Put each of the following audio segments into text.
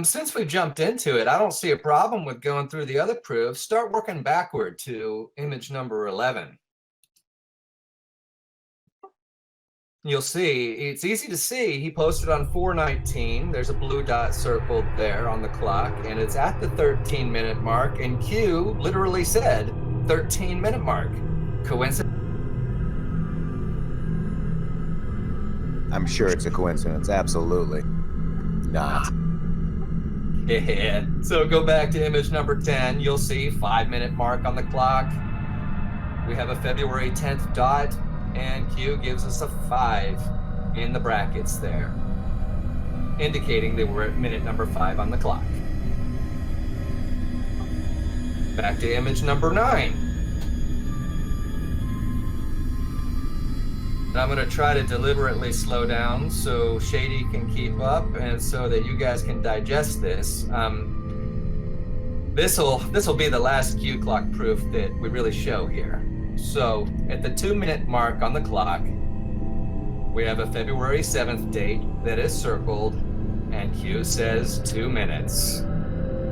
Since we've jumped into it, I don't see a problem with going through the other proofs. Start working backward to image number 11. You'll see, it's easy to see, he posted on 4:19. There's a blue dot circled there on the clock, and it's at the 13-minute mark, and Q literally said 13-minute mark. Coincidence? I'm sure it's a coincidence. Absolutely not. Yeah. So go back to image number 10. You'll see 5-minute mark on the clock. We have a February 10th dot, and Q gives us a 5 in the brackets there, indicating that we're at minute number 5 on the clock. Back to image number 9. And I'm going to try to deliberately slow down so Shady can keep up and so that you guys can digest this. This'll be the last Q clock proof that we really show here. So at the 2-minute mark on the clock, we have a February 7th date that is circled, and Q says 2 minutes.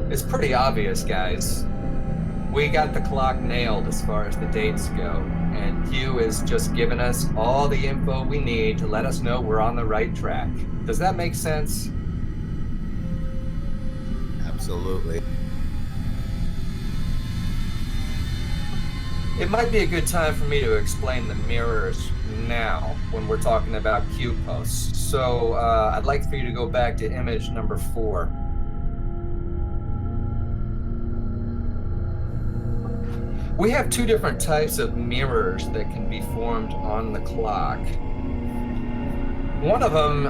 It's pretty obvious, guys. We got the clock nailed as far as the dates go, and Q is just giving us all the info we need to let us know we're on the right track. Does that make sense? Absolutely. It might be a good time for me to explain the mirrors now when we're talking about Q posts. So I'd like for you to go back to image number 4. We have 2 different types of mirrors that can be formed on the clock. One of them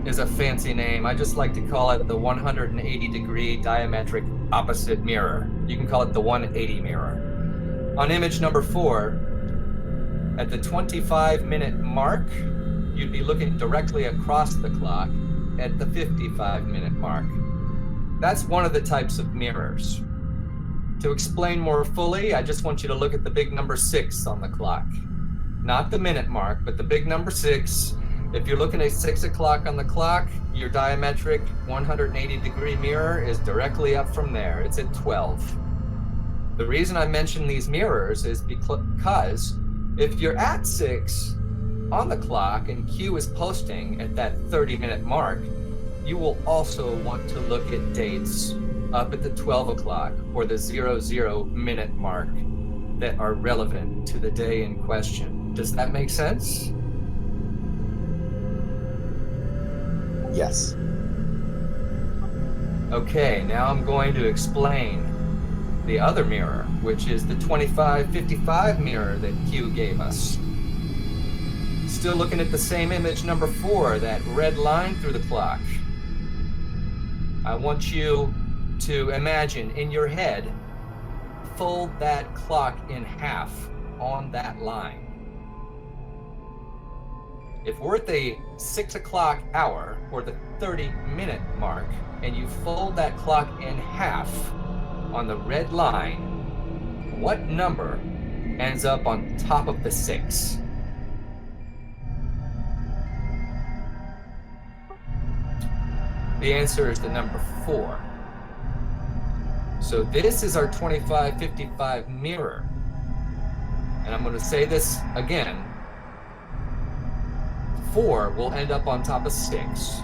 is a fancy name. I just like to call it the 180-degree diametric opposite mirror. You can call it the 180 mirror. On image number 4, at the 25-minute mark, you'd be looking directly across the clock at the 55-minute mark. That's one of the types of mirrors. To explain more fully, I just want you to look at the big number 6 on the clock. Not the minute mark, but the big number 6. If you're looking at 6 o'clock on the clock, your diametric 180-degree mirror is directly up from there. It's at 12. The reason I mention these mirrors is because if you're at 6 on the clock and Q is posting at that 30-minute mark, you will also want to look at dates up at the 12 o'clock or the 00-minute mark that are relevant to the day in question. Does that make sense? Yes. Okay, now I'm going to explain the other mirror, which is the 25-55 mirror that Q gave us. Still looking at the same image number 4, that red line through the clock. I want you to imagine in your head, fold that clock in half on that line. If we're at the 6 o'clock hour or the 30-minute mark, and you fold that clock in half on the red line, what number ends up on top of the 6? The answer is the number 4. So this is our 25-55 mirror. And I'm going to say this again. 4 will end up on top of 6.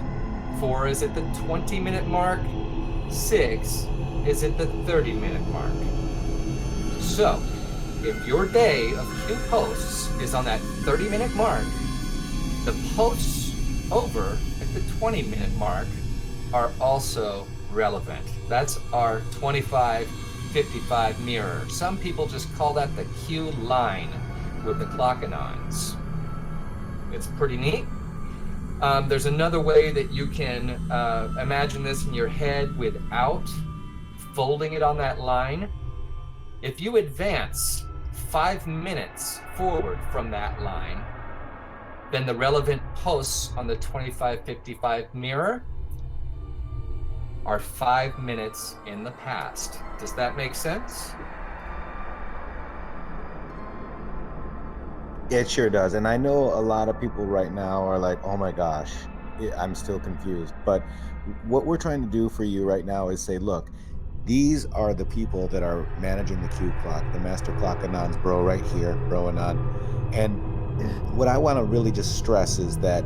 4 is at the 20-minute mark. 6 is at the 30-minute mark. So if your day of Q posts is on that 30-minute mark, the posts over at the 20-minute mark are also relevant. That's our 25-55 mirror. Some people just call that the Q line with the clockanons. It's pretty neat. There's another way that you can imagine this in your head without folding it on that line. If you advance 5 minutes forward from that line, then the relevant posts on the 25-55 mirror are 5 minutes in the past. Does that make sense? It sure does. And I know a lot of people right now are like, oh my gosh, I'm still confused. But what we're trying to do for you right now is say, look, these are the people that are managing the Q clock, the master clock anons, bro, right here, bro anon. And what I want to really just stress is that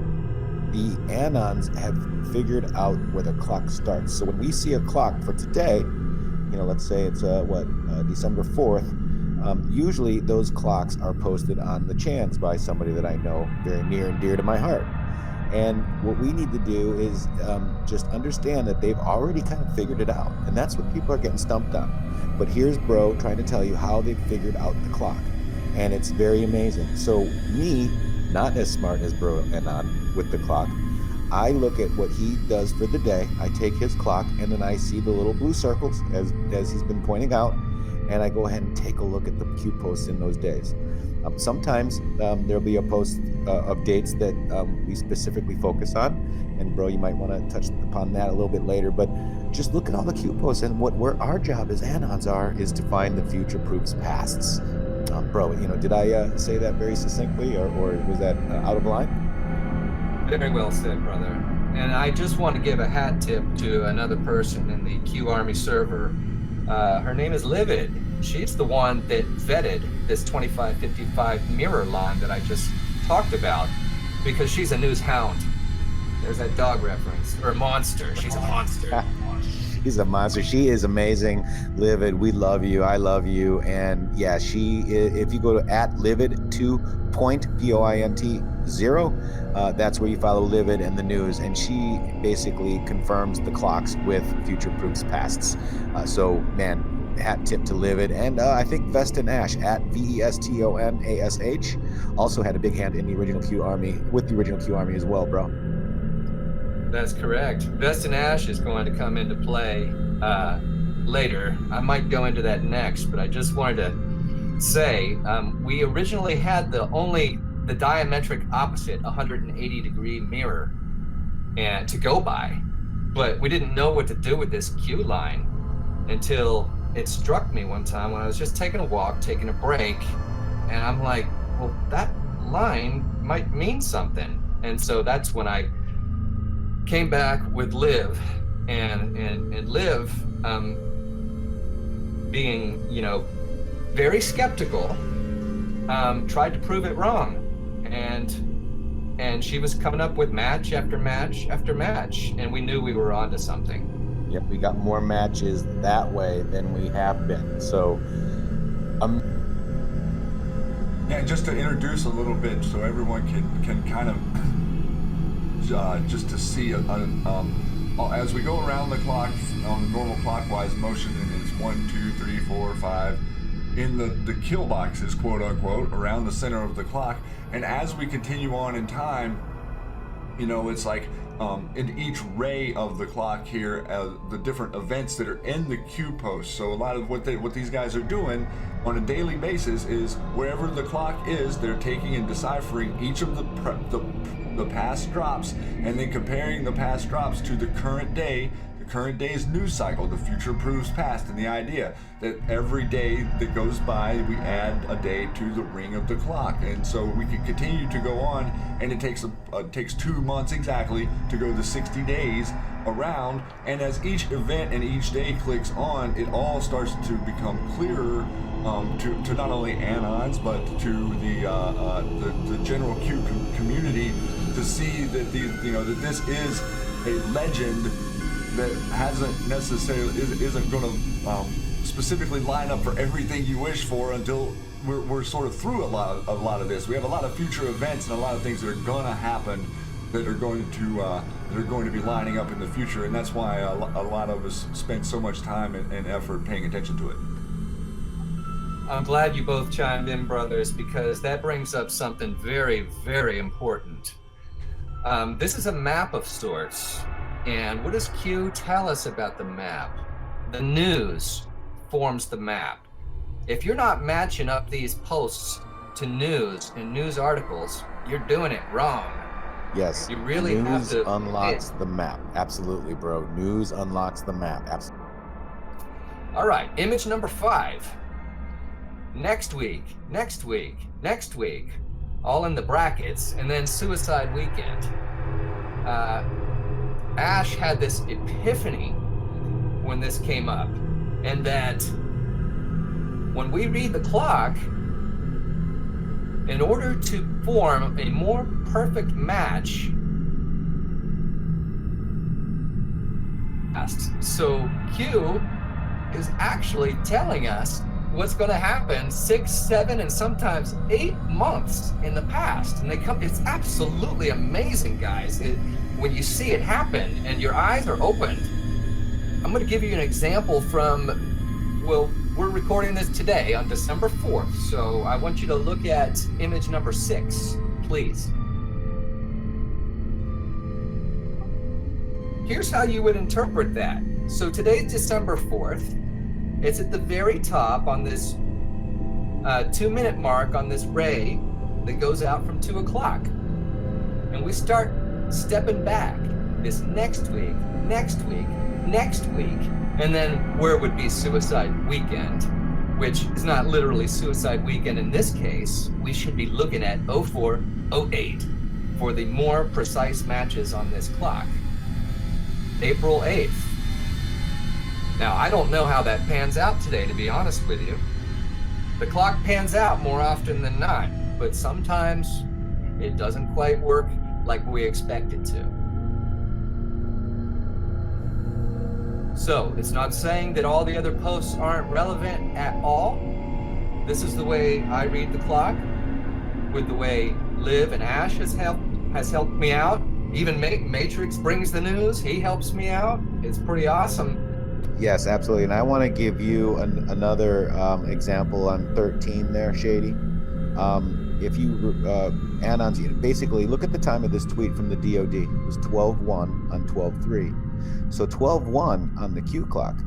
the anons have figured out where the clock starts. So when we see a clock for today, let's say it's December 4th. Usually those clocks are posted on the chans by somebody that I know very near and dear to my heart. And what we need to do is just understand that they've already kind of figured it out. And that's what people are getting stumped on. But here's bro trying to tell you how they've figured out the clock. And it's very amazing. So me, not as smart as bro Anon with the clock, I look at what he does for the day. I take his clock and then I see the little blue circles as he's been pointing out. And I go ahead and take a look at the Q posts in those days. Sometimes there'll be a post of dates that we specifically focus on. And bro, you might want to touch upon that a little bit later, but just look at all the Q posts and where our job as Anons is to find the future proofs pasts. Bro, did I say that very succinctly or was that out of line? Very well said, brother. And I just want to give a hat tip to another person in the Q Army server. Her name is Livid. She's the one that vetted this 2555 mirror line that I just talked about because she's a news hound. There's that dog reference. Or a monster. She's a monster. He's a monster. She is amazing. Livid, we love you. I love you. And yeah, if you go to @livid2point, POINT0, that's where you follow Livid and the news. And she basically confirms the clocks with future proofs pasts. So, man, hat tip to Livid. And I think Veston Ash @VESTONASH also had a big hand in the original Q Army, with the original Q Army as well, bro. That's correct. Veston Ash is going to come into play later. I might go into that next, but I just wanted to say we originally had the diametric opposite 180-degree mirror and to go by, but we didn't know what to do with this Q line until it struck me one time when I was just taking a walk, taking a break, and I'm like, well, that line might mean something. And so that's when I came back with Liv, and Liv, being very skeptical, tried to prove it wrong, and she was coming up with match after match after match, and we knew we were onto something. Yep, we got more matches that way than we have been. So, yeah, just to introduce a little bit, so everyone can kind of. Just to see as we go around the clock on normal clockwise motion, and it's 1, 2, 3, 4, 5 in the kill boxes, quote unquote, around the center of the clock. And as we continue on in time, it's like in each ray of the clock here, the different events that are in the Q post. So a lot of what these guys are doing on a daily basis is wherever the clock is, they're taking and deciphering each of the past drops, and then comparing the past drops to the current day's news cycle. The future proves past, and the idea that every day that goes by, we add a day to the ring of the clock. And so we can continue to go on, and it takes 2 months exactly to go the 60 days around. And as each event and each day clicks on, it all starts to become clearer to not only Anons but to the general Q community, to see that that this is a legend that isn't going to specifically line up for everything you wish for until we're sort of through a lot of this. We have a lot of future events and a lot of things that are going to happen that are going to be lining up in the future, and that's why a lot of us spend so much time and effort paying attention to it. I'm glad you both chimed in, brothers, because that brings up something very, very important. This is a map of sorts, and what does Q tell us about the map? The news forms the map. If you're not matching up these posts to news and news articles, you're doing it wrong. Yes, you really have to. News unlocks the map. Absolutely, bro. News unlocks the map. Absolutely. All right, image number 5. Next week, all in the brackets, and then Suicide Weekend. Ash had this epiphany when this came up, and that when we read the clock, in order to form a more perfect match, so Q is actually telling us what's going to happen 6, 7, and sometimes 8 months in the past, and it's absolutely amazing, guys. When you see it happen and your eyes are opened. I'm going to give you an example from, well, we're recording this today on December 4th, so I want you to look at image number 6, please. Here's how you would interpret that. So today's December 4th. It's at the very top on this 2-minute mark on this ray that goes out from 2 o'clock. And we start stepping back this next week, and then where would be suicide weekend, which is not literally suicide weekend in this case. We should be looking at 0408 for the more precise matches on this clock. April 8th. Now, I don't know how that pans out today, to be honest with you. The clock pans out more often than not, but sometimes it doesn't quite work like we expect it to. So, it's not saying that all the other posts aren't relevant at all. This is the way I read the clock, with the way Liv and Ash has helped me out. Even Matrix brings the news. He helps me out. It's pretty awesome. Yes, absolutely. And I want to give you another example on 13 there, Shady. If you, Anons, basically look at the time of this tweet from the DOD. It was 12:1 on 12:3. So 12:1 on the Q clock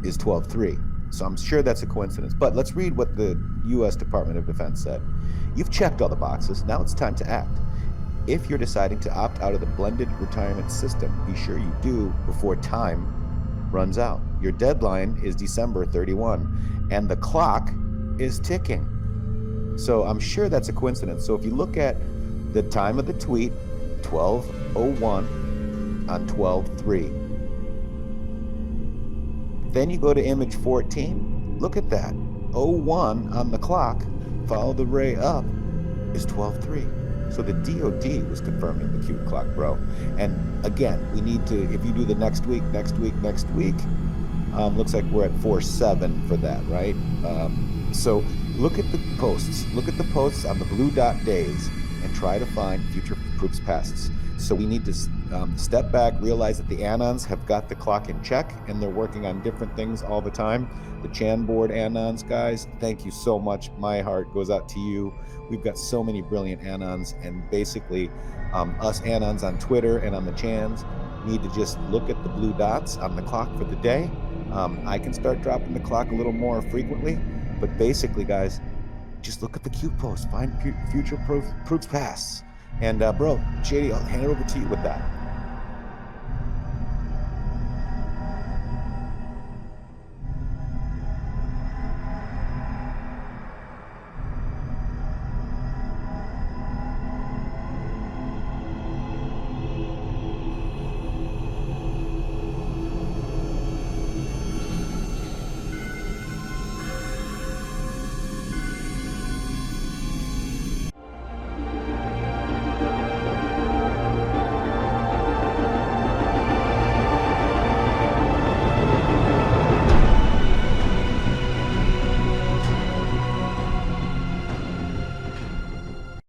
is 12:3. So I'm sure that's a coincidence. But let's read what the U.S. Department of Defense said. You've checked all the boxes. Now it's time to act. If you're deciding to opt out of the blended retirement system, be sure you do before time runs out. Your deadline is December 31, and the clock is ticking. So I'm sure that's a coincidence. So if you look at the time of the tweet, 12:01 on 12:3. Then you go to image 14. Look at that. 01 on the clock, follow the ray up, is 12:3. So the DOD was confirming the Q clock, bro. And again, we need to, if you do the next week, looks like we're at 4/7 for that, right? So look at the posts. Look at the posts on the blue dot days and try to find future proofs pasts. So we need to step back, realize that the Anons have got the clock in check, and they're working on different things all the time. The Chan board Anons, guys, thank you so much. My heart goes out to you. We've got so many brilliant Anons, and basically us Anons on Twitter and on the Chans need to just look at the blue dots on the clock for the day. I can start dropping the clock a little more frequently, but basically, guys, just look at the Q post, find future proofs pasts. And bro, Shady, I'll hand it over to you with that.